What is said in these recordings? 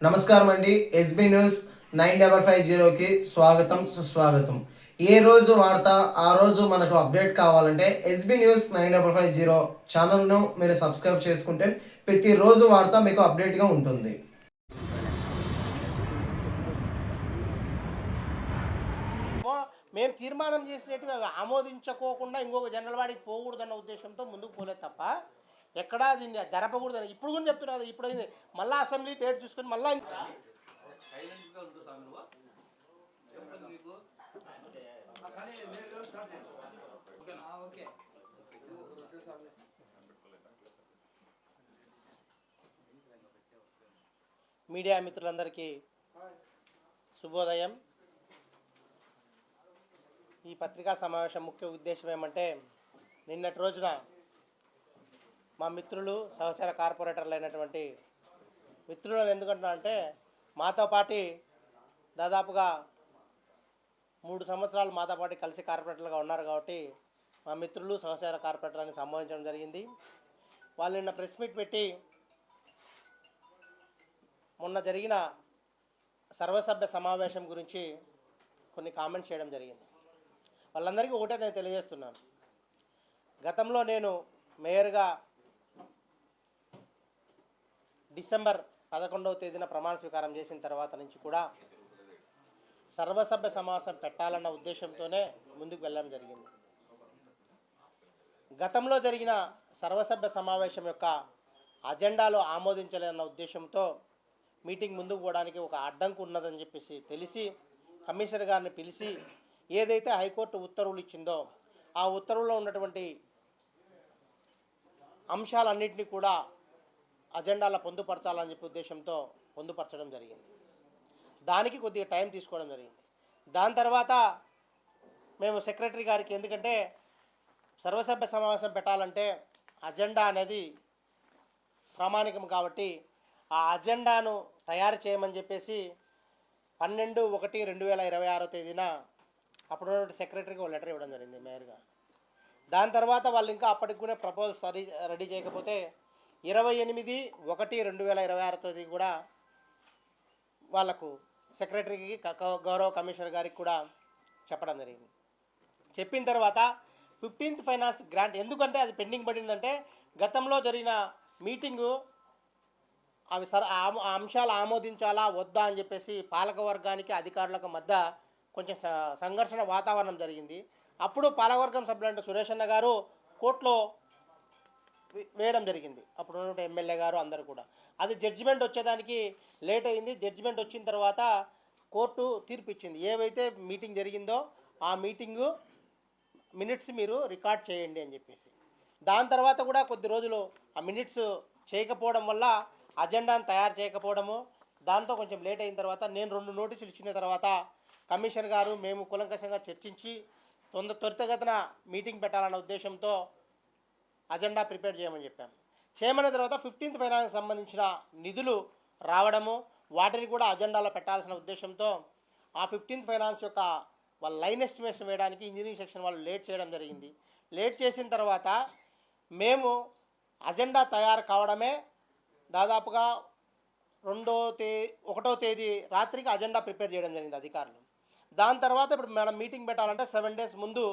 నమస్కారం అండి. SB news 9550కి స్వాగతం సుస్వాగతం. ఏ రోజు వార్త ఆ రోజు మనకు అప్డేట్ కావాలంటే ఎస్బీ న్యూస్ 9550 ఛానల్ను మీరు సబ్స్క్రైబ్ చేసుకుంటే ప్రతిరోజు వార్త మీకు అప్డేట్గా ఉంటుంది. మేము తీర్మానం చేసినట్టు అవి ఆమోదించుకోకుండా ఇంకొక జనరల్ వాడికి పోకూడదన్న ఉద్దేశంతో ముందుకు పోలేదు తప్ప ఎక్కడా దీన్ని జరపకూడదని ఇప్పుడు కూడా చెప్తున్నారు. ఇప్పుడు మళ్ళీ అసెంబ్లీ డేట్ చూసుకొని మళ్ళీ మీడియా మిత్రులందరికీ శుభోదయం. ఈ పత్రికా సమావేశం ముఖ్య ఉద్దేశం ఏమంటే, నిన్నటి రోజున మా మిత్రులు సహచర కార్పొరేటర్లు అయినటువంటి మిత్రులను ఎందుకంటున్నా అంటే, మాతో పాటు దాదాపుగా 3 సంవత్సరాలు మాతో పాటు కలిసి కార్పొరేటర్లుగా ఉన్నారు కాబట్టి మా మిత్రులు సహచర కార్పొరేటర్ని సంబోధించడం జరిగింది. వాళ్ళు నిన్న ప్రెస్ మీట్ పెట్టి మొన్న జరిగిన సర్వసభ్య సమావేశం గురించి కొన్ని కామెంట్స్ చేయడం జరిగింది. వాళ్ళందరికీ ఒకటే నేను తెలియజేస్తున్నాను. గతంలో నేను మేయర్గా డిసెంబర్ 11వ తేదీన ప్రమాణ స్వీకారం చేసిన తర్వాత నుంచి కూడా సర్వసభ్య సమావేశం పెట్టాలన్న ఉద్దేశంతోనే ముందుకు వెళ్ళడం జరిగింది. గతంలో జరిగిన సర్వసభ్య సమావేశం యొక్క అజెండాలో ఆమోదించాలన్న ఉద్దేశంతో మీటింగ్ ముందుకు పోవడానికి ఒక అడ్డంకు ఉన్నదని చెప్పేసి తెలిసి కమిషనర్ గారిని పిలిచి ఏదైతే హైకోర్టు ఉత్తర్వులు ఇచ్చిందో ఆ ఉత్తర్వుల్లో ఉన్నటువంటి అంశాలన్నింటినీ కూడా అజెండాలో పొందుపరచాలని చెప్పి ఉద్దేశంతో పొందుపరచడం జరిగింది. దానికి కొద్దిగా టైం తీసుకోవడం జరిగింది. దాని తర్వాత మేము సెక్రటరీ గారికి, ఎందుకంటే సర్వసభ్య సమావేశం పెట్టాలంటే అజెండా అనేది ప్రామాణికం కాబట్టి ఆ అజెండాను తయారు చేయమని చెప్పేసి 12/1/2026 తేదీన అప్పుడు సెక్రటరీకి ఒక లెటర్ ఇవ్వడం జరిగింది మేయర్గా. దాని తర్వాత వాళ్ళు ఇంకా అప్పటికి కూడా ప్రపోజల్స్ రెడీ చేయకపోతే 28/1/2026 తేదీ కూడా వాళ్ళకు సెక్రటరీకి గౌరవ కమిషనర్ గారికి కూడా చెప్పడం జరిగింది. చెప్పిన తర్వాత 15th ఫైనాన్స్ గ్రాంట్, ఎందుకంటే అది పెండింగ్ పడిందంటే గతంలో జరిగిన మీటింగు అవి అంశాలు ఆమోదించాలా వద్దా అని చెప్పేసి పాలకవర్గానికి అధికారులకు మధ్య కొంచెం సంఘర్షణ వాతావరణం జరిగింది. అప్పుడు పాలకవర్గం సభ్యులంటే సురేష్ అన్న గారు కోర్టులో వేయడం జరిగింది. అప్పుడు ఉన్నటువంటి ఎమ్మెల్యే గారు అందరూ కూడా. అది జడ్జిమెంట్ వచ్చేదానికి లేట్ అయింది. జడ్జిమెంట్ వచ్చిన తర్వాత కోర్టు తీర్పు ఇచ్చింది. ఏవైతే మీటింగ్ జరిగిందో ఆ మీటింగు మినిట్స్ మీరు రికార్డ్ చేయండి అని చెప్పేసి. దాని తర్వాత కూడా కొద్ది రోజులు ఆ మినిట్స్ చేయకపోవడం వల్ల అజెండాను తయారు చేయకపోవడము, దాంతో కొంచెం లేట్ అయిన తర్వాత నేను 2 నోటీసులు ఇచ్చిన తర్వాత కమిషనర్ గారు మేము కూలంకషంగా చర్చించి త్వరితగతిన మీటింగ్ పెట్టాలన్న ఉద్దేశంతో అజెండా ప్రిపేర్ చేయమని చెప్పాను. చేయమన్న తర్వాత 15th ఫైనాన్స్ సంబంధించిన నిధులు రావడము, వాటిని కూడా అజెండాలో పెట్టాల్సిన ఉద్దేశంతో ఆ 15th ఫైనాన్స్ యొక్క వాళ్ళ లైన్ ఎస్టిమేషన్ వేయడానికి ఇంజనీరింగ్ సెక్షన్ వాళ్ళు లేట్ చేయడం జరిగింది. లేట్ చేసిన తర్వాత మేము అజెండా తయారు కావడమే దాదాపుగా 1వ తేదీ రాత్రికి అజెండా ప్రిపేర్ చేయడం జరిగింది అధికారులు. దాని తర్వాత ఇప్పుడు మనం మీటింగ్ పెట్టాలంటే 7 days ముందు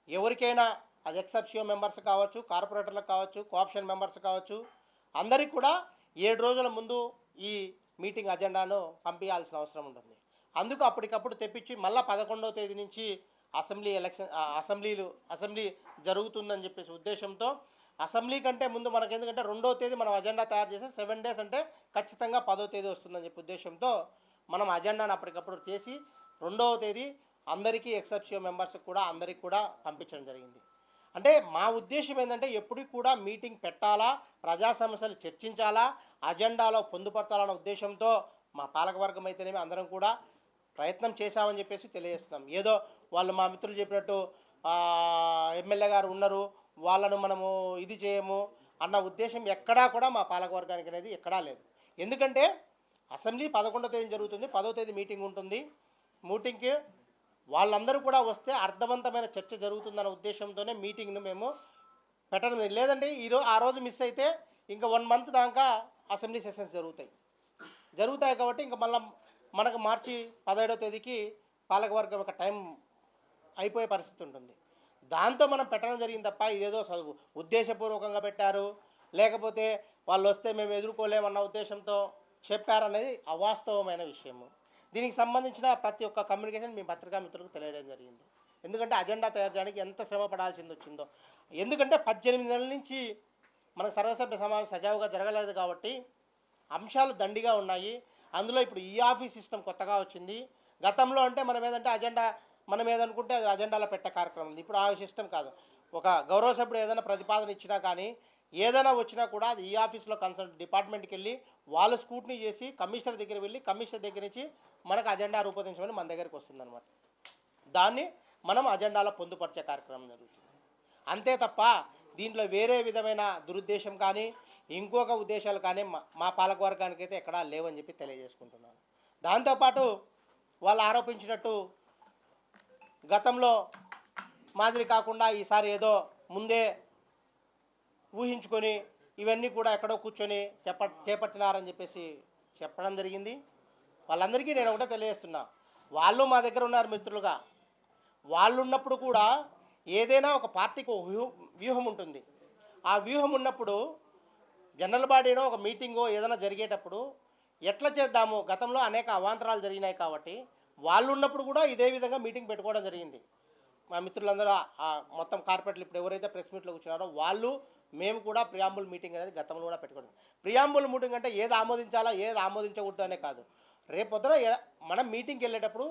ఎవరికైనా, అది ఎక్సెప్షియో మెంబర్స్ కావచ్చు, కార్పొరేటర్లకు కావచ్చు, కోఆప్షన్ మెంబర్స్ కావచ్చు, అందరికీ కూడా 7 రోజుల ముందు ఈ మీటింగ్ అజెండాను పంపించాల్సిన అవసరం ఉంటుంది. అందుకు అప్పటికప్పుడు తెప్పించి మళ్ళీ 11వ తేదీ నుంచి అసెంబ్లీ జరుగుతుందని చెప్పేసి ఉద్దేశంతో అసెంబ్లీ కంటే ముందు మనకు, ఎందుకంటే 2వ తేదీ మనం అజెండా తయారు చేసి 7 days అంటే ఖచ్చితంగా 10వ తేదీ వస్తుందని చెప్పి ఉద్దేశంతో మనం అజెండాను అప్పటికప్పుడు చేసి 2వ తేదీ అందరికీ ఎక్సెప్షియో మెంబర్స్కి కూడా అందరికీ కూడా పంపించడం జరిగింది. అంటే మా ఉద్దేశం ఏంటంటే ఎప్పటికి కూడా మీటింగ్ పెట్టాలా, ప్రజా సమస్యలు చర్చించాలా, అజెండాలో పొందుపరచాలన్న ఉద్దేశంతో మా పాలకవర్గం అయితేనేమి అందరం కూడా ప్రయత్నం చేశామని చెప్పేసి తెలియజేస్తున్నాం. ఏదో వాళ్ళు మా మిత్రులు చెప్పినట్టు ఎమ్మెల్యే గారు ఉన్నారు, వాళ్ళను మనము ఇది చేయము అన్న ఉద్దేశం ఎక్కడా కూడా మా పాలకవర్గానికి అనేది ఎక్కడా లేదు. ఎందుకంటే అసెంబ్లీ 11వ తేదీ జరుగుతుంది, 10వ తేదీ మీటింగ్ ఉంటుంది. మీటింగ్కి వాళ్ళందరూ కూడా వస్తే అర్థవంతమైన చర్చ జరుగుతుందన్న ఉద్దేశంతోనే మీటింగ్ను మేము పెట్టడం. లేదంటే ఆ రోజు మిస్ అయితే ఇంకా 1 month దాకా అసెంబ్లీ సెషన్స్ జరుగుతాయి. జరుగుతాయి కాబట్టి ఇంకా మళ్ళీ మనకు మార్చి 17వ తేదీకి పాలకవర్గం యొక్క టైం అయిపోయే పరిస్థితి ఉంటుంది. దాంతో మనం పెట్టడం జరిగింది తప్ప ఇదేదో ఉద్దేశపూర్వకంగా పెట్టారు, లేకపోతే వాళ్ళు వస్తే మేము ఎదుర్కోలేమన్న ఉద్దేశంతో చెప్పారనేది అవాస్తవమైన విషయము. దీనికి సంబంధించిన ప్రతి ఒక్క కమ్యూనికేషన్ మీ పత్రికా మిత్రులకు తెలియడం జరిగింది. ఎందుకంటే అజెండా తయారు చేయడానికి ఎంత శ్రమ పడాల్సింది వచ్చిందో. ఎందుకంటే 18 నెలల నుంచి మనకు సర్వసభ్య సమావేశం సజావుగా జరగలేదు కాబట్టి అంశాలు దండిగా ఉన్నాయి. అందులో ఇప్పుడు ఈ ఆఫీస్ సిస్టమ్ కొత్తగా వచ్చింది. గతంలో అంటే మనం ఏదంటే అజెండా మనం ఏదనుకుంటే అది అజెండాలో పెట్టే కార్యక్రమం ఉంది. ఇప్పుడు ఆ సిస్టమ్ కాదు. ఒక గౌరవ సభ్యుడు ఏదైనా ప్రతిపాదన ఇచ్చినా కానీ ఏదైనా వచ్చినా కూడా అది ఈ ఆఫీస్లో కన్సల్ట్ డిపార్ట్మెంట్కి వెళ్ళి వాళ్ళు స్కూట్నీ చేసి కమిషనర్ దగ్గర వెళ్ళి కమిషనర్ దగ్గర నుంచి మనకు అజెండా రూపొందించమని మన దగ్గరికి వస్తుందన్నమాట. దాన్ని మనం అజెండాలో పొందుపరిచే కార్యక్రమం జరుగుతుంది. అంతే తప్ప దీంట్లో వేరే విధమైన దురుద్దేశం కానీ ఇంకొక ఉద్దేశాలు కానీ మా పాలకవర్గానికి అయితే ఎక్కడా లేవని చెప్పి తెలియజేసుకుంటున్నాను. దాంతోపాటు వాళ్ళు ఆరోపించినట్టు గతంలో మాదిరి కాకుండా ఈసారి ఏదో ముందే ఊహించుకొని ఇవన్నీ కూడా ఎక్కడో కూర్చొని చేపట్టినారని చెప్పేసి చెప్పడం జరిగింది. వాళ్ళందరికీ నేను ఒకటే తెలియజేస్తున్నా, వాళ్ళు మా దగ్గర ఉన్నారు మిత్రులుగా. వాళ్ళు ఉన్నప్పుడు కూడా ఏదైనా ఒక పార్టీకి వ్యూహం ఉంటుంది. ఆ వ్యూహం ఉన్నప్పుడు జనరల్ బాడీనో ఒక మీటింగో ఏదైనా జరిగేటప్పుడు ఎట్లా చేద్దాము, గతంలో అనేక అవాంతరాలు జరిగినాయి కాబట్టి వాళ్ళు ఉన్నప్పుడు కూడా ఇదే విధంగా మీటింగ్ పెట్టుకోవడం జరిగింది. మా మిత్రులందరూ మొత్తం కార్పొరేట్లు ఇప్పుడు ఎవరైతే ప్రెస్ మీట్లో కూర్చున్నారో వాళ్ళు మేము కూడా ప్రియాంబుల్ మీటింగ్ అనేది గతంలో కూడా పెట్టుకోవడం. ప్రియాంబుల్ మీటింగ్ అంటే ఏది ఆమోదించాలా ఏది ఆమోదించకూడదు అనే కాదు, రేపొద్దున మనం మీటింగ్కి వెళ్ళేటప్పుడు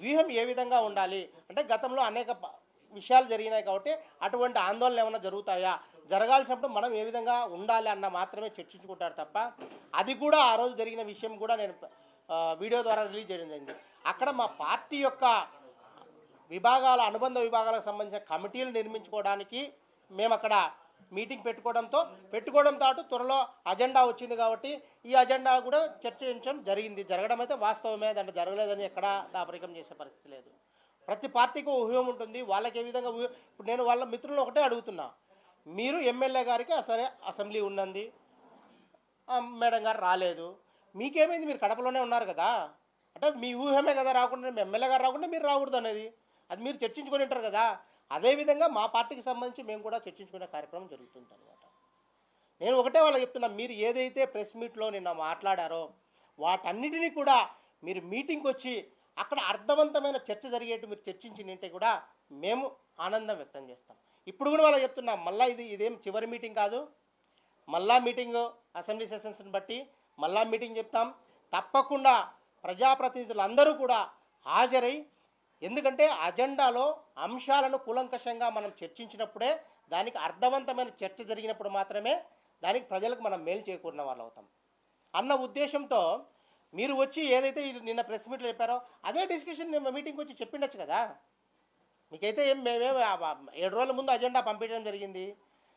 వ్యూహం ఏ విధంగా ఉండాలి అంటే గతంలో అనేక విషయాలు జరిగినాయి కాబట్టి అటువంటి ఆందోళనలు ఏమైనా జరుగుతాయా, జరగాల్సినప్పుడు మనం ఏ విధంగా ఉండాలి అన్న మాత్రమే చర్చించుకుంటారు తప్ప అది కూడా ఆ రోజు జరిగిన విషయం కూడా నేను వీడియో ద్వారా రిలీజ్ చేయడం జరిగింది. అక్కడ మా పార్టీ యొక్క విభాగాల అనుబంధ విభాగాలకు సంబంధించిన కమిటీలు నిర్మించుకోవడానికి మేము అక్కడ మీటింగ్ పెట్టుకోవడంతో త్వరలో అజెండా వచ్చింది కాబట్టి ఈ అజెండా కూడా చర్చించడం జరిగింది. జరగడం అయితే వాస్తవమే, దాంట్లో జరగలేదని ఎక్కడా దాపరికం చేసే పరిస్థితి లేదు. ప్రతి పార్టీకి ఊహం ఉంటుంది. వాళ్ళకి ఏ విధంగా ఇప్పుడు నేను వాళ్ళ మిత్రులను ఒకటే అడుగుతున్నా, మీరు ఎమ్మెల్యే గారికి సరే అసెంబ్లీ ఉన్నది, మేడం గారు రాలేదు, మీకేమైంది, మీరు కడపలోనే ఉన్నారు కదా, అంటే మీ ఊహమే కదా రాకుండా, మీ ఎమ్మెల్యే గారు రాకుండా మీరు రాకూడదు అనేది అది మీరు చర్చించుకొని ఉంటారు కదా. అదేవిధంగా మా పార్టీకి సంబంధించి మేము కూడా చర్చించుకునే కార్యక్రమం జరుగుతుంది అనమాట. నేను ఒకటే వాళ్ళకి చెప్తున్నా, మీరు ఏదైతే ప్రెస్ మీట్లో నిన్న మాట్లాడారో వాటన్నిటినీ కూడా మీరు మీటింగ్కి వచ్చి అక్కడ అర్థవంతమైన చర్చ జరిగేట్టు మీరు చర్చించినంటే కూడా మేము ఆనందం వ్యక్తం చేస్తాం. ఇప్పుడు కూడా వాళ్ళకి చెప్తున్నా, మళ్ళీ ఇదేం చివరి మీటింగ్ కాదు, మళ్ళా మీటింగ్ అసెంబ్లీ సెషన్స్ని బట్టి మళ్ళా మీటింగ్ చెప్తాం. తప్పకుండా ప్రజాప్రతినిధులు అందరూ కూడా హాజరై, ఎందుకంటే అజెండాలో అంశాలను కూలంకషంగా మనం చర్చించినప్పుడే దానికి అర్థవంతమైన చర్చ జరిగినప్పుడు మాత్రమే దానికి ప్రజలకు మనం మేలు చేకూరిన వాళ్ళు అవుతాం అన్న ఉద్దేశంతో మీరు వచ్చి ఏదైతే నిన్న ప్రెస్ మీట్లో చెప్పారో అదే డిస్కషన్ మీటింగ్కి వచ్చి చెప్పిండొచ్చు కదా. మీకైతే మేమే 7 రోజుల ముందు అజెండా పంపించడం జరిగింది.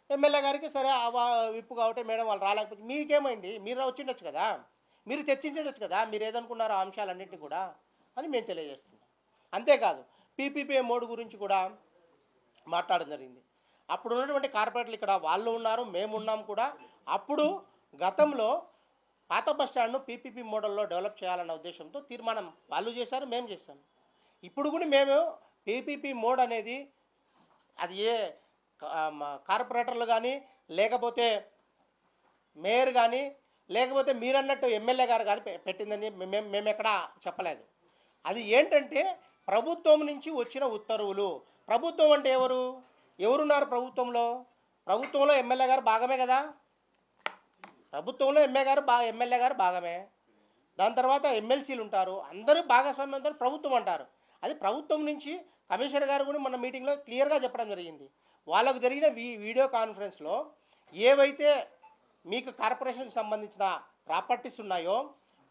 ఎమ్మెల్యే గారికి సరే విప్పు కాబట్టి మేడం వాళ్ళు రాలేకపోతే మీకేమైంది, మీరు వచ్చిండొచ్చు కదా, మీరు చర్చించవచ్చు కదా, మీరు ఏదనుకున్నారో ఆ అంశాలన్నింటినీ కూడా అని మేము తెలియజేస్తున్నాం. అంతేకాదు పీపీపీ మోడ్ గురించి కూడా మాట్లాడడం జరిగింది. అప్పుడు ఉన్నటువంటి కార్పొరేట్లు ఇక్కడ వాళ్ళు ఉన్నారు, మేము ఉన్నాం కూడా. అప్పుడు గతంలో పాత బస్ స్టాండ్ను పీపీపీ మోడల్లో డెవలప్ చేయాలన్న ఉద్దేశంతో తీర్మానం వాళ్ళు చేశారు, మేము చేశాం. ఇప్పుడు కూడా మేము పీపీపీ మోడ్ అనేది అది ఏ కార్పొరేటర్లు కానీ లేకపోతే మేయర్ కానీ లేకపోతే మీరన్నట్టు ఎమ్మెల్యే గారు కానీ పెట్టిందని మేము ఎక్కడా చెప్పలేదు. అది ఏంటంటే ప్రభుత్వం నుంచి వచ్చిన ఉత్తర్వులు. ప్రభుత్వం అంటే ఎవరున్నారు ప్రభుత్వంలో? ప్రభుత్వంలో ఎమ్మెల్యే గారు భాగమే కదా, ప్రభుత్వంలో ఎమ్మెల్యే గారు భాగమే. దాని తర్వాత ఎమ్మెల్సీలు ఉంటారు, అందరూ భాగస్వామ్యం ఉంటారు, ప్రభుత్వం అంటారు. అది ప్రభుత్వం నుంచి కమిషనర్ గారు కూడా మన మీటింగ్లో క్లియర్గా చెప్పడం జరిగింది. వాళ్ళకు జరిగిన వీడియో కాన్ఫరెన్స్లో ఏవైతే మీకు కార్పొరేషన్కి సంబంధించిన ప్రాపర్టీస్ ఉన్నాయో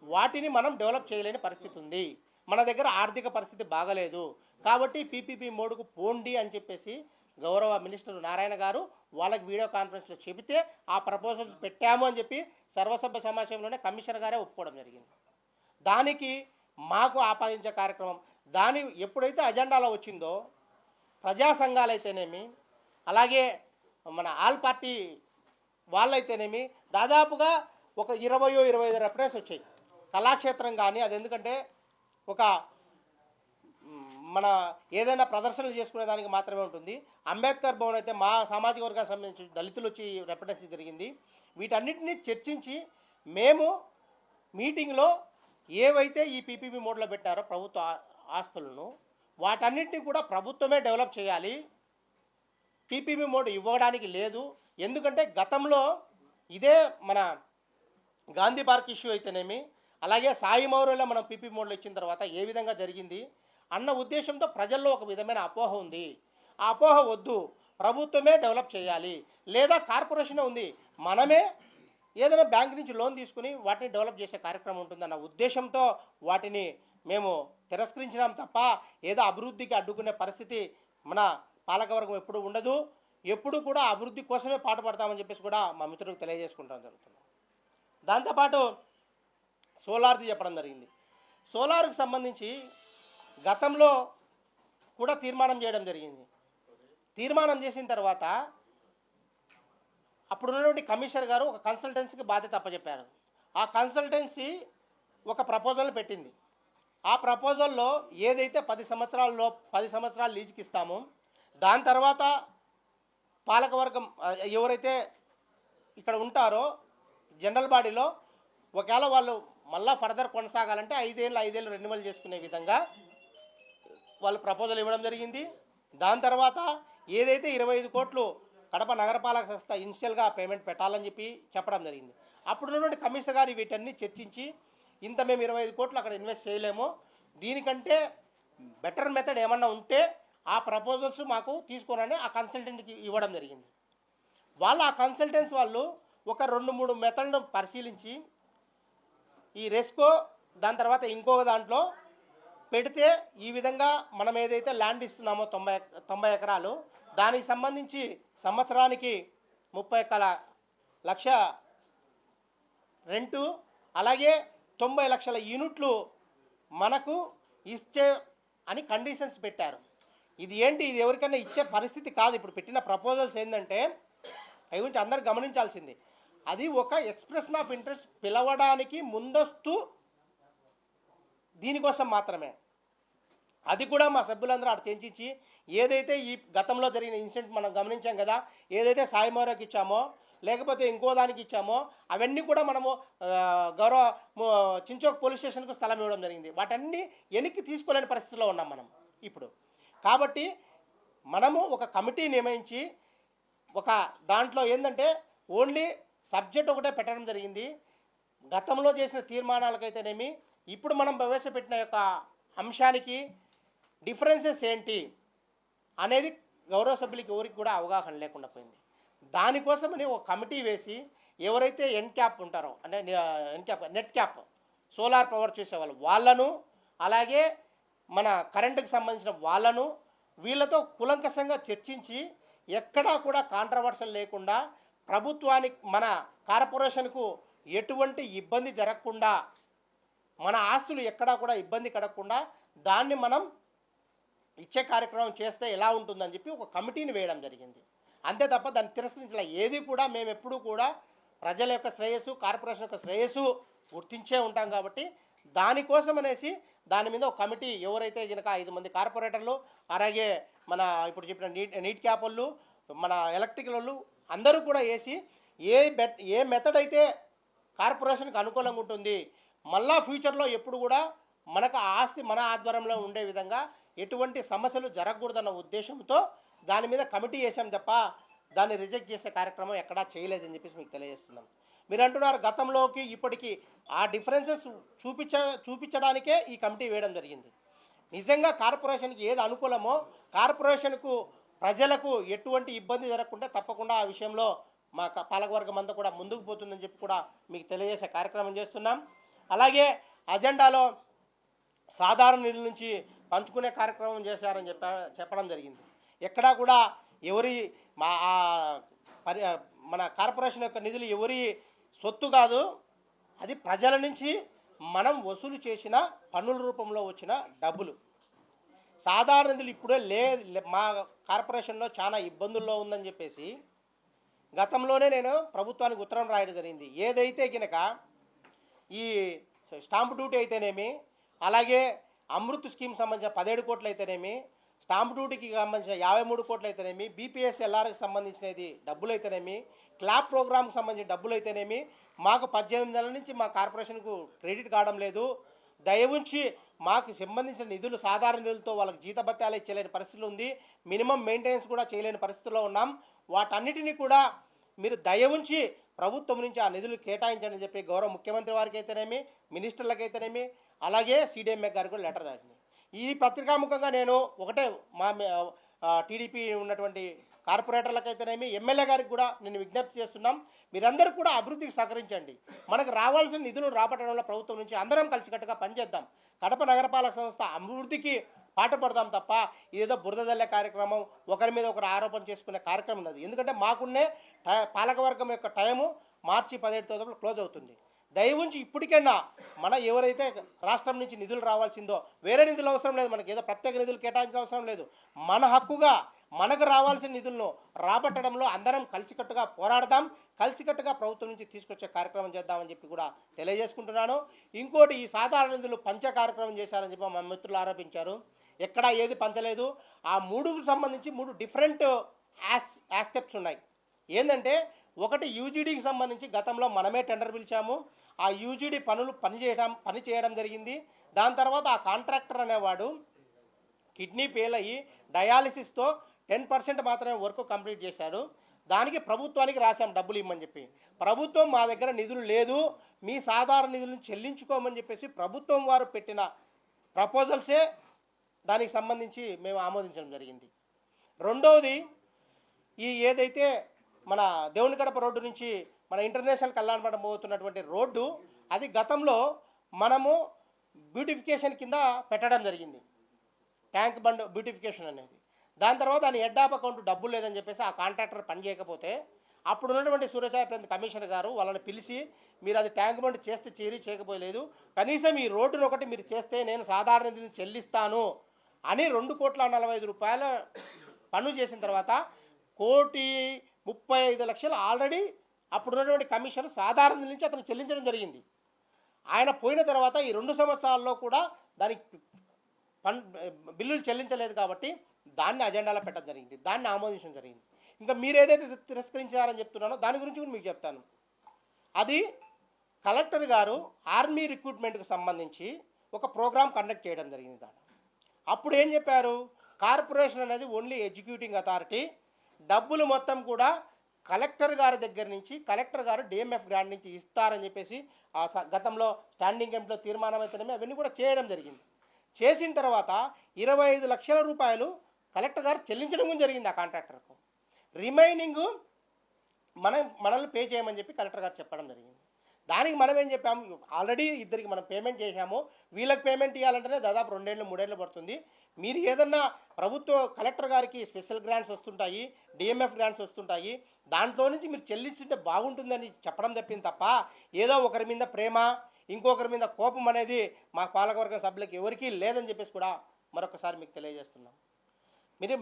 వాటిని మనం డెవలప్ చేయలేని పరిస్థితి ఉంది, మన దగ్గర ఆర్థిక పరిస్థితి బాగలేదు కాబట్టి పీపీపీ మోడ్కు పోండి అని చెప్పేసి గౌరవ మినిస్టర్ నారాయణ గారు వాళ్ళకి వీడియో కాన్ఫరెన్స్లో చెబితే ఆ ప్రపోజల్స్ పెట్టాము అని చెప్పి సర్వసభ్య సమావేశంలోనే కమిషనర్ గారే ఒప్పుకోవడం జరిగింది. దానికి మాకు ఆపాదించే కార్యక్రమం దాని ఎప్పుడైతే అజెండాలో వచ్చిందో ప్రజా సంఘాలు అయితేనేమి అలాగే మన ఆల్ పార్టీ వాళ్ళైతేనేమి దాదాపుగా ఒక 20-25 రెఫరెన్స్ వచ్చాయి. కళాక్షేత్రం కానీ అది ఎందుకంటే ఒక మన ఏదైనా ప్రదర్శనలు చేసుకునే దానికి మాత్రమే ఉంటుంది. అంబేద్కర్ భవన్ అయితే మా సామాజిక వర్గానికి సంబంధించి దళితులు వచ్చి రిప్రజెంట్ జరిగింది. వీటన్నిటిని చర్చించి మేము మీటింగ్లో ఏవైతే ఈ పీపీపీ మోడ్లో పెట్టారో ప్రభుత్వ ఆస్తులను వాటన్నిటిని కూడా ప్రభుత్వమే డెవలప్ చేయాలి. పీపీపీ మోడ్ ఇవ్వడానికి లేదు. ఎందుకంటే గతంలో ఇదే మన గాంధీ పార్క్ ఇష్యూ అయితేనేమి, అలాగే సాయి మౌర్యలో మనం పీపీ మోడ్లో ఇచ్చిన తర్వాత ఏ విధంగా జరిగింది అన్న ఉద్దేశంతో ప్రజల్లో ఒక విధమైన అపోహ ఉంది. ఆ అపోహ వద్దు, ప్రభుత్వమే డెవలప్ చేయాలి, లేదా కార్పొరేషన్ ఉంది, మనమే ఏదైనా బ్యాంక్ నుంచి లోన్ తీసుకుని వాటిని డెవలప్ చేసే కార్యక్రమం ఉంటుందన్న ఉద్దేశంతో వాటిని మేము తిరస్కరించినాం తప్ప ఏదో అభివృద్ధికి అడ్డుకునే పరిస్థితి మన పాలకవర్గం ఎప్పుడు ఉండదు. ఎప్పుడు కూడా అభివృద్ధి కోసమే పాటుపడతామని చెప్పేసి కూడా మా మిత్రులకు తెలియజేసుకుంటాం జరుగుతుంది. దాంతోపాటు సోలార్ది చెప్పడం జరిగింది. సోలార్కి సంబంధించి గతంలో కూడా తీర్మానం చేయడం జరిగింది. తీర్మానం చేసిన తర్వాత అప్పుడు ఉన్నటువంటి కమిషనర్ గారు ఒక కన్సల్టెన్సీకి బాధ్యత అప్పచెప్పారు. ఆ కన్సల్టెన్సీ ఒక ప్రపోజల్ పెట్టింది. ఆ ప్రపోజల్లో ఏదైతే 10 సంవత్సరాలు లీజుకి ఇస్తామో దాని తర్వాత పాలకవర్గం ఎవరైతే ఇక్కడ ఉంటారో జనరల్ బాడీలో ఒకవేళ వాళ్ళు మళ్ళా ఫర్దర్ కొనసాగాలంటే 5 ఏళ్ళు రెన్యువల్ చేసుకునే విధంగా వాళ్ళు ప్రపోజల్ ఇవ్వడం జరిగింది. దాని తర్వాత ఏదైతే 25 కోట్లు కడప నగరపాలక సంస్థ ఇనిషియల్గా పేమెంట్ పెట్టాలని చెప్పడం జరిగింది. అప్పుడున్నటువంటి కమిషనర్ గారు వీటన్ని చర్చించి ఇంత మేము 25 కోట్లు అక్కడ ఇన్వెస్ట్ చేయలేము, దీనికంటే బెటర్ మెథడ్ ఏమన్నా ఉంటే ఆ ప్రపోజల్స్ మాకు తీసుకోనని ఆ కన్సల్టెంట్కి ఇవ్వడం జరిగింది. ఆ కన్సల్టెన్స్ వాళ్ళు ఒక 2-3 మెథడ్ను పరిశీలించి ఈ రెస్కో దాని తర్వాత ఇంకొక దాంట్లో పెడితే ఈ విధంగా మనం ఏదైతే ల్యాండ్ ఇస్తున్నామో 90 ఎకరాలు దానికి సంబంధించి సంవత్సరానికి 31 లక్ష రెంటు, అలాగే 90 లక్షల యూనిట్లు మనకు ఇచ్చే అని కండిషన్స్ పెట్టారు. ఇది ఎవరికైనా ఇచ్చే పరిస్థితి కాదు. ఇప్పుడు పెట్టిన ప్రపోజల్స్ ఏంటంటే అవి గురించి అందరు గమనించాల్సింది, అది ఒక ఎక్స్ప్రెషన్ ఆఫ్ ఇంట్రెస్ట్ పిలవడానికి ముందస్తు దీనికోసం మాత్రమే. అది కూడా మా సభ్యులందరూ అటు చర్చించి ఏదైతే ఈ గతంలో జరిగిన ఇన్సిడెంట్ మనం గమనించాం కదా, ఏదైతే సాయి మౌర్యకి ఇచ్చామో లేకపోతే ఇంకో దానికి ఇచ్చామో అవన్నీ కూడా మనము గౌరవ చించోక్ పోలీస్ స్టేషన్కు స్థలం ఇవ్వడం జరిగింది. వాటన్నీ వెనక్కి తీసుకోలేని పరిస్థితిలో ఉన్నాం మనం ఇప్పుడు. కాబట్టి మనము ఒక కమిటీ నియమించి ఒక దాంట్లో ఏంటంటే ఓన్లీ సబ్జెక్ట్ ఒకటే పెట్టడం జరిగింది. గతంలో చేసిన తీర్మానాలకైతేనేమి ఇప్పుడు మనం ప్రవేశపెట్టిన యొక్క అంశానికి డిఫరెన్సెస్ ఏంటి అనేది గౌరవ సభ్యులకి ఎవరికి కూడా అవగాహన లేకుండా పోయింది. దానికోసమని ఒక కమిటీ వేసి ఎవరైతే ఎన్క్యాప్ ఉంటారో అంటే నెట్ క్యాప్ సోలార్ పవర్ చేసేవాళ్ళు వాళ్ళను, అలాగే మన కరెంటుకి సంబంధించిన వాళ్ళను వీళ్ళతో కులంకషంగా చర్చించి ఎక్కడా కూడా కాంట్రవర్షల్ లేకుండా ప్రభుత్వానికి మన కార్పొరేషన్కు ఎటువంటి ఇబ్బంది జరగకుండా, మన ఆస్తులు ఎక్కడా కూడా ఇబ్బంది కడగకుండా దాన్ని మనం ఇచ్చే కార్యక్రమం చేస్తే ఎలా ఉంటుందని చెప్పి ఒక కమిటీని వేయడం జరిగింది. అంతే తప్ప దాన్ని తిరస్కరించలే. ఏది కూడా మేము ఎప్పుడూ కూడా ప్రజల యొక్క శ్రేయస్సు, కార్పొరేషన్ యొక్క శ్రేయస్సు గుర్తించే ఉంటాం. కాబట్టి దానికోసం అనేసి దాని మీద ఒక కమిటీ ఎవరైతే కనుక 5 మంది కార్పొరేటర్లు, అలాగే మన ఇప్పుడు చెప్పిన నీట్ క్యాప్ వాళ్ళు, మన ఎలక్ట్రికల్ వాళ్ళు అందరూ కూడా వేసి ఏ మెథడ్ అయితే కార్పొరేషన్కి అనుకూలంగా ఉంటుంది, మళ్ళా ఫ్యూచర్లో ఎప్పుడు కూడా మనకు ఆస్తి మన ఆధ్వర్యంలో ఉండే విధంగా ఎటువంటి సమస్యలు జరగకూడదన్న ఉద్దేశంతో దాని మీద కమిటీ వేసాం తప్ప దాన్ని రిజెక్ట్ చేసే కార్యక్రమం ఎక్కడా చేయలేదని చెప్పేసి మీకు తెలియజేస్తున్నాం. మీరు అంటున్నారు గతంలోకి ఇప్పటికీ ఆ డిఫరెన్సెస్ చూపించడానికే ఈ కమిటీ వేయడం జరిగింది. నిజంగా కార్పొరేషన్కి ఏది అనుకూలమో, కార్పొరేషన్కు ప్రజలకు ఎటువంటి ఇబ్బంది జరగకుండా తప్పకుండా ఆ విషయంలో మా పాలకవర్గం అంతా కూడా ముందుకు పోతుందని చెప్పి కూడా మీకు తెలియజేసే కార్యక్రమం చేస్తున్నాం. అలాగే అజెండాలో సాధారణ నిధుల నుంచి పంచుకునే కార్యక్రమం చేశారని చెప్పడం జరిగింది. ఎక్కడా కూడా ఎవరి మన కార్పొరేషన్ యొక్క నిధులు ఎవరి సొత్తు కాదు, అది ప్రజల నుంచి మనం వసూలు చేసిన పన్నుల రూపంలో వచ్చిన డబ్బులు. సాధారణ నిధులు ఇప్పుడే మా కార్పొరేషన్లో చాలా ఇబ్బందుల్లో ఉందని చెప్పేసి గతంలోనే నేను ప్రభుత్వానికి ఉత్తరం రాయడం జరిగింది. ఏదైతే కనుక ఈ స్టాంప్ డ్యూటీ అయితేనేమి, అలాగే అమృత్ స్కీమ్ సంబంధించిన 17 కోట్లు అయితేనేమి, స్టాంప్ డ్యూటీకి సంబంధించిన 53 కోట్లు అయితేనేమి, బీపీఎస్ ఎల్ఆర్కి సంబంధించినది డబ్బులు అయితేనేమి, క్లాప్ ప్రోగ్రామ్కి సంబంధించిన డబ్బులు అయితేనేమి, మాకు 18 నెలల నుంచి మా కార్పొరేషన్కు క్రెడిట్ కావడం లేదు. దయవుంచి మాకు సంబంధించిన నిధులు సాధారణ నిధులతో వాళ్ళకి జీతభత్యాలు ఇచ్చలేని పరిస్థితులు ఉంది. మినిమం మెయింటెనెన్స్ కూడా చేయలేని పరిస్థితుల్లో ఉన్నాం. వాటన్నిటినీ కూడా మీరు దయవుంచి ప్రభుత్వం నుంచి ఆ నిధులు కేటాయించండి అని చెప్పి గౌరవ ముఖ్యమంత్రి వారికి అయితేనేమి, మినిస్టర్లకైతేనేమి, అలాగే సిడిఎంఏ గారికి కూడా లెటర్ రాసింది. ఈ పత్రికాముఖంగా నేను ఒకటే మా టీడీపీ ఉన్నటువంటి కార్పొరేటర్లకైతేనేమి, ఎమ్మెల్యే గారికి కూడా నేను విజ్ఞప్తి చేస్తున్నాం. మీరందరూ కూడా అభివృద్ధికి సహకరించండి. మనకు రావాల్సిన నిధులను రాబట్టడంలో ప్రభుత్వం నుంచి అందరం కలిసికట్టుగా పనిచేద్దాం. కడప నగరపాలక సంస్థ అభివృద్ధికి పాటుపడదాం తప్ప ఇదేదో బురద జల్లే కార్యక్రమం, ఒకరి మీద ఒకరు ఆరోపణ చేసుకునే కార్యక్రమం ఉన్నది. ఎందుకంటే మాకున్నే పాలకవర్గం యొక్క టైము మార్చి 17 క్లోజ్ అవుతుంది. దయవుంచి ఇప్పటికైనా మన ఎవరైతే రాష్ట్రం నుంచి నిధులు రావాల్సిందో, వేరే నిధులు అవసరం లేదు, మనకి ఏదో ప్రత్యేక నిధులు కేటాయించిన అవసరం లేదు. మన హక్కుగా మనకు రావాల్సిన నిధులను రాబట్టడంలో అందరం కలిసికట్టుగా పోరాడదాం, కలిసికట్టుగా ప్రభుత్వం నుంచి తీసుకొచ్చే కార్యక్రమం చేద్దామని చెప్పి కూడా తెలియజేసుకుంటున్నాను. ఇంకోటి, ఈ సాధారణ నిధులు పంచ కార్యక్రమం చేశారని చెప్పి మా మిత్రులు ఆరోపించారు. ఎక్కడా ఏది పంచలేదు. ఆ 3కు సంబంధించి 3 డిఫరెంట్ ఆస్పెక్ట్స్ ఉన్నాయి. ఏంటంటే, ఒకటి యూజీడీకి సంబంధించి గతంలో మనమే టెండర్ పిలిచాము. ఆ యూజీడీ పని చేయడం జరిగింది. దాని తర్వాత ఆ కాంట్రాక్టర్ అనేవాడు కిడ్నీ ఫెయిల్ అయ్యి డయాలిసిస్తో 10% మాత్రమే వర్క్ కంప్లీట్ చేశాడు. దానికి ప్రభుత్వానికి రాశాం డబ్బులు ఇవ్వమని చెప్పి. ప్రభుత్వం మా దగ్గర నిధులు లేదు, మీ సాధారణ నిధులను చెల్లించుకోమని చెప్పేసి ప్రభుత్వం వారు పెట్టిన ప్రపోజల్సే దానికి సంబంధించి మేము ఆమోదించడం జరిగింది. రెండవది, ఈ ఏదైతే మన దేవునిగడప రోడ్డు నుంచి మన ఇంటర్నేషనల్ కళ్యాణమండపం పోతున్నటువంటి రోడ్డు, అది గతంలో మనము బ్యూటిఫికేషన్ కింద పెట్టడం జరిగింది, ట్యాంక్ బండ్ బ్యూటిఫికేషన్ అనేది. దాని తర్వాత దాని హెడ్ ఆఫ్ అకౌంట్ డబ్బులు లేదని చెప్పేసి ఆ కాంట్రాక్టర్ పని చేయకపోతే అప్పుడు ఉన్నటువంటి సూర్యసాయి కమిషనర్ గారు వాళ్ళని పిలిచి, మీరు అది ట్యాంక్ బండ్ చేస్తే చేయకపోలేదు, కనీసం ఈ రోడ్డును ఒకటి మీరు చేస్తే నేను సాధారణ నిధిని చెల్లిస్తాను అని 2,40,00,000 పన్ను చేసిన తర్వాత 1,35,00,000 ఆల్రెడీ అప్పుడున్నటువంటి కమిషనర్ సాధారణ నిధి నుంచి అతను చెల్లించడం జరిగింది. ఆయన పోయిన తర్వాత ఈ 2 సంవత్సరాల్లో కూడా దానికి బిల్లులు చెల్లించలేదు కాబట్టి దాన్ని అజెండాలో పెట్టడం జరిగింది, దాన్ని ఆమోదించడం జరిగింది. ఇంకా మీరు ఏదైతే తిరస్కరించారని చెప్తున్నానో దాని గురించి కూడా మీకు చెప్తాను. అది కలెక్టర్ గారు ఆర్మీ రిక్రూట్మెంట్కి సంబంధించి ఒక ప్రోగ్రామ్ కండక్ట్ చేయడం జరిగింది. దాన్ని అప్పుడు ఏం చెప్పారు, కార్పొరేషన్ అనేది ఓన్లీ ఎగ్జిక్యూటింగ్ అథారిటీ, డబ్బులు మొత్తం కూడా కలెక్టర్ గారి దగ్గర నుంచి, కలెక్టర్ గారు డిఎంఎఫ్ గ్రాంట్ నుంచి ఇస్తారని చెప్పేసి గతంలో స్టాండింగ్ కమిటీలో తీర్మానం అయితేనేమి అవన్నీ కూడా చేయడం జరిగింది. చేసిన తర్వాత 25 లక్షల రూపాయలు కలెక్టర్ గారు చెల్లించడం జరిగింది ఆ కాంట్రాక్టర్కు. రిమైనింగ్ మనల్ని పే చేయమని చెప్పి కలెక్టర్ గారు చెప్పడం జరిగింది. దానికి మనం ఏం చెప్పాము, ఆల్రెడీ ఇద్దరికి మనం పేమెంట్ చేశాము, వీళ్ళకి పేమెంట్ ఇవ్వాలంటేనే దాదాపు 2-3 ఏళ్ళు పడుతుంది. మీరు ఏదన్నా ప్రభుత్వ కలెక్టర్ గారికి స్పెషల్ గ్రాంట్స్ వస్తుంటాయి, డిఎంఎఫ్ గ్రాంట్స్ వస్తుంటాయి, దాంట్లో నుంచి మీరు చెల్లించుంటే బాగుంటుందని చెప్పడం తప్పింది తప్ప ఏదో ఒకరి మీద ప్రేమ, ఇంకొకరి మీద కోపం అనేది మా పాలకవర్గ సభ్యులకు ఎవరికీ లేదని చెప్పేసి కూడా మరొకసారి మీకు తెలియజేస్తున్నాం.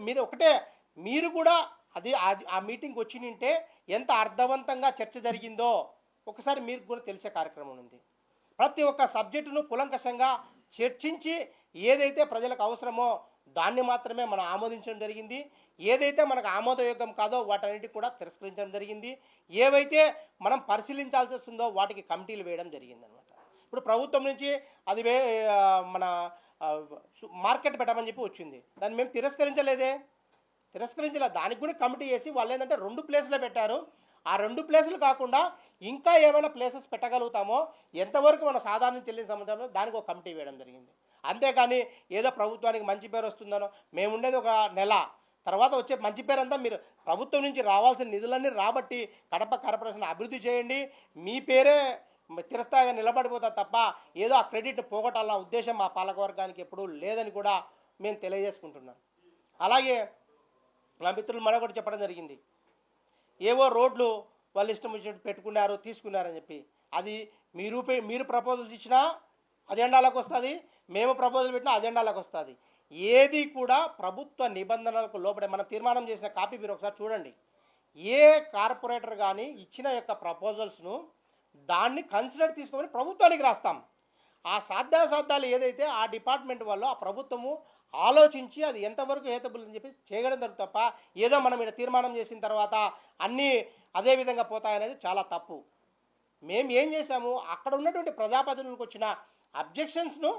మీరు ఒకటే, మీరు కూడా అది ఆ మీటింగ్కి వచ్చి నింటే ఎంత అర్థవంతంగా చర్చ జరిగిందో ఒకసారి మీకు కూడా తెలిసే కార్యక్రమం ఉంది. ప్రతి ఒక్క సబ్జెక్టును కులంకషంగా చర్చించి ఏదైతే ప్రజలకు అవసరమో దాన్ని మాత్రమే మనం ఆమోదించడం జరిగింది. ఏదైతే మనకు ఆమోదయోగ్యం కాదో వాటన్నిటిని కూడా తిరస్కరించడం జరిగింది. ఏవైతే మనం పరిశీలించాల్సి వస్తుందో వాటికి కమిటీలు వేయడం జరిగింది అనమాట. ఇప్పుడు ప్రభుత్వం నుంచి అది మన మార్కెట్ పెట్టమని చెప్పి వచ్చింది, దాన్ని మేము తిరస్కరించలేదు. దానికి కూడా కమిటీ వేసి వాళ్ళు ఏంటంటే 2 ప్లేసులు పెట్టారు. ఆ 2 ప్లేసులు కాకుండా ఇంకా ఏమైనా ప్లేసెస్ పెట్టగలుగుతామో, ఎంతవరకు మన సాధారణ చెల్లించిన సంబంధంలో దానికి ఒక కమిటీ వేయడం జరిగింది. అంతేకాని ఏదో ప్రభుత్వానికి మంచి పేరు వస్తుందనో, మేము ఉండేది ఒక నెల తర్వాత వచ్చే మంచి పేరు అంతా మీరు ప్రభుత్వం నుంచి రావాల్సిన నిధులన్నీ రాబట్టి కడప కార్పొరేషన్ అభివృద్ధి చేయండి, మీ పేరే చిరస్థాయిగా నిలబడిపోతా తప్ప ఏదో ఆ క్రెడిట్ పోగొట్టాలన్న ఉద్దేశం మా పాలకవర్గానికి ఎప్పుడూ లేదని కూడా మేము తెలియజేసుకుంటున్నాం. అలాగే నా మిత్రులు మరొకటి చెప్పడం జరిగింది, ఏవో రోడ్లు వాళ్ళు ఇష్టం వచ్చినట్టు పెట్టుకున్నారు తీసుకున్నారని చెప్పి. అది మీరు ప్రపోజల్స్ ఇచ్చినా అజెండాలకు వస్తుంది, మేము ప్రపోజల్ పెట్టినా అజెండాలకు వస్తుంది. ఏది కూడా ప్రభుత్వ నిబంధనలకు లోపడే. మనం తీర్మానం చేసిన కాపీ మీరు ఒకసారి చూడండి. ఏ కార్పొరేటర్ కానీ ఇచ్చిన యొక్క ప్రపోజల్స్ను దాన్ని కన్సిడర్ తీసుకోమని ప్రభుత్వానికి రాస్తాం. ఆ సాధ్యాసాధ్యాలు ఏదైతే ఆ డిపార్ట్మెంట్ వాళ్ళు ఆ ప్రభుత్వము ఆలోచించి అది ఎంతవరకు హేతబుల్ అని చెప్పి చేయడం జరుగుతుంది తప్ప ఏదో మనం ఇక్కడ తీర్మానం చేసిన తర్వాత అన్నీ అదే విధంగా పోతాయనేది చాలా తప్పు. మేము ఏం చేశాము, అక్కడ ఉన్నటువంటి ప్రజాప్రతినిధులకు వచ్చిన అబ్జెక్షన్స్ను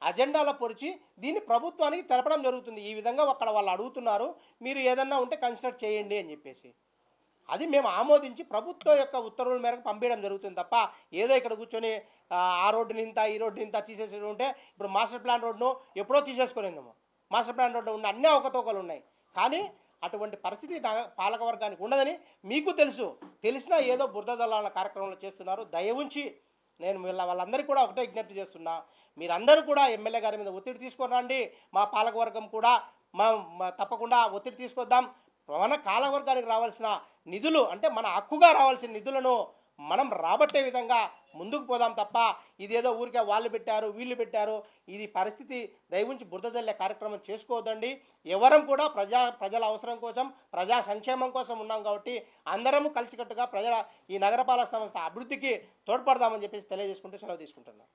అజెండాలో పొడిచి దీన్ని ప్రభుత్వానికి తెలపడం జరుగుతుంది. ఈ విధంగా అక్కడ వాళ్ళు అడుగుతున్నారు, మీరు ఏదన్నా ఉంటే కన్సిడర్ చేయండి అని చెప్పేసి అది మేము ఆమోదించి ప్రభుత్వం యొక్క ఉత్తర్వుల మేరకు పంపించడం జరుగుతుంది తప్ప ఏదో ఇక్కడ కూర్చొని ఆ రోడ్డుని ఇంత ఈ రోడ్డుని ఇంత తీసేసి ఉంటే ఇప్పుడు మాస్టర్ ప్లాన్ రోడ్ను ఎప్పుడో తీసేసుకునేందేమో. మాస్టర్ ప్లాన్ రోడ్డు ఉన్న అన్నీ అవకతవకలు ఉన్నాయి, కానీ అటువంటి పరిస్థితి పాలకవర్గానికి ఉండదని మీకు తెలుసు. తెలిసినా ఏదో బురద జల్లాల కార్యక్రమంలో చేస్తున్నారు. దయ ఉంచి నేను వాళ్ళందరికీ కూడా ఒకటే విజ్ఞప్తి చేస్తున్నా, మీరందరూ కూడా ఎమ్మెల్యే గారి మీద ఒత్తిడి తీసుకొని రండి. మా పాలకవర్గం కూడా తప్పకుండా ఒత్తిడి తీసుకొద్దాం. మన పాలకవర్గానికి రావాల్సిన నిధులు అంటే మన హక్కుగా రావాల్సిన నిధులను మనం రాబట్టే విధంగా ముందుకు పోదాం తప్ప ఇదేదో ఊరికే వాళ్ళు పెట్టారు వీళ్ళు పెట్టారు ఇది పరిస్థితి దయవుంచి బురద జల్లే కార్యక్రమం చేసుకోవద్దండి. ఎవరం కూడా ప్రజల అవసరం కోసం ప్రజా సంక్షేమం కోసం ఉన్నాం కాబట్టి అందరము కలిసికట్టుగా ఈ నగరపాలక సంస్థ అభివృద్ధికి తోడ్పడదామని చెప్పేసి తెలియజేసుకుంటూ సెలవు తీసుకుంటున్నాం.